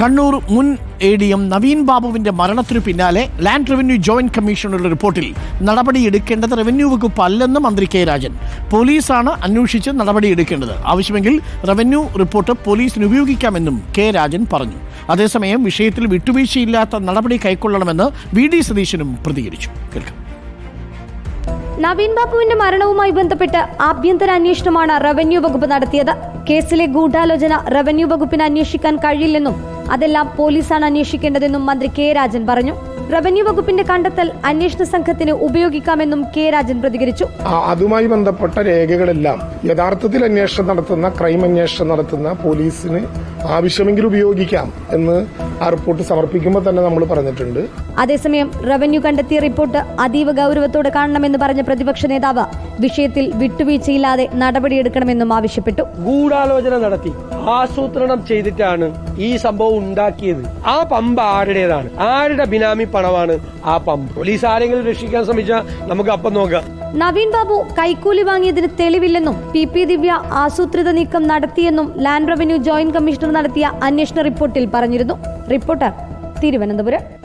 കണ്ണൂർ മുൻ ADM നവീൻ ബാബുവിന്റെ മരണത്തിനു പിന്നാലെ ലാൻഡ് റവന്യൂ ജോയിന്റ് കമ്മീഷണറുടെ റിപ്പോർട്ടിൽ നടപടിയെടുക്കേണ്ടത് റവന്യൂ വകുപ്പ് അല്ലെന്ന് മന്ത്രി കെ രാജൻ. പോലീസാണ് അന്വേഷിച്ച് നടപടിയെടുക്കേണ്ടത്. ആവശ്യമെങ്കിൽ റവന്യൂ റിപ്പോർട്ട് പോലീസിന് ഉപയോഗിക്കാമെന്നും കെ രാജൻ പറഞ്ഞു. അതേസമയം വിഷയത്തിൽ വിട്ടുവീഴ്ചയില്ലാത്ത നടപടി കൈക്കൊള്ളണമെന്ന് VD സതീശനും പ്രതികരിച്ചു. കേൾക്കാം. നവീൻ ബാബുവിന്റെ മരണവുമായി ബന്ധപ്പെട്ട് ആഭ്യന്തര അന്വേഷണമാണ് റവന്യൂ വകുപ്പ് നടത്തിയത്. കേസിലെ ഗൂഢാലോചന റവന്യൂ വകുപ്പിന് അന്വേഷിക്കാൻ കഴിയില്ലെന്നും അതെല്ലാം പോലീസാണ് അന്വേഷിക്കേണ്ടതെന്നും മന്ത്രി കെ രാജൻ പറഞ്ഞു. റവന്യൂ വകുപ്പിന്റെ കണ്ടെത്തൽ അന്വേഷണ സംഘത്തിന് ഉപയോഗിക്കാമെന്നും കെ രാജൻ പ്രതികരിച്ചു. അതുമായി ബന്ധപ്പെട്ട രേഖകളെല്ലാം യഥാർത്ഥത്തിൽ അന്വേഷണം നടത്തുന്ന ക്രൈം അന്വേഷണം നടത്തുന്ന പോലീസിന് ആവശ്യമെങ്കിൽ ഉപയോഗിക്കാം എന്ന് ആ റിപ്പോർട്ട് സമർപ്പിക്കുമ്പോൾ തന്നെ നമ്മൾ പറഞ്ഞിട്ടുണ്ട്. അതേസമയം റവന്യൂ കണ്ടെത്തിയ റിപ്പോർട്ട് അതീവ ഗൗരവത്തോടെ കാണണമെന്ന് പറഞ്ഞ പ്രതിപക്ഷ നേതാവ് വിഷയത്തിൽ വിട്ടുവീഴ്ചയില്ലാതെ നടപടിയെടുക്കണമെന്നും ആവശ്യപ്പെട്ടു. ഗൂഢാലോചന നടത്തി ആസൂത്രണം ചെയ്തിട്ടാണ് ഈ സംഭവം ഉണ്ടാക്കിയത്. ആ പമ്പ് ആരുടേതാണ്? ആരുടെ ബിനാമി പണമാണ് ആ പമ്പ്? പോലീസ് ആരെങ്കിലും രക്ഷിക്കാൻ ശ്രമിച്ചാൽ നമുക്ക് അപ്പം നോക്കാം. നവീൻ ബാബു കൈക്കൂലി വാങ്ങിയതിന് തെളിവില്ലെന്നും PP ദിവ്യ ആസൂത്രിത നീക്കം നടത്തിയെന്നും ലാൻഡ് റവന്യൂ ജോയിന്റ് കമ്മീഷണർ നടത്തിയ അന്വേഷണ റിപ്പോർട്ടിൽ പറഞ്ഞിരുന്നു. റിപ്പോർട്ടർ, തിരുവനന്തപുരം.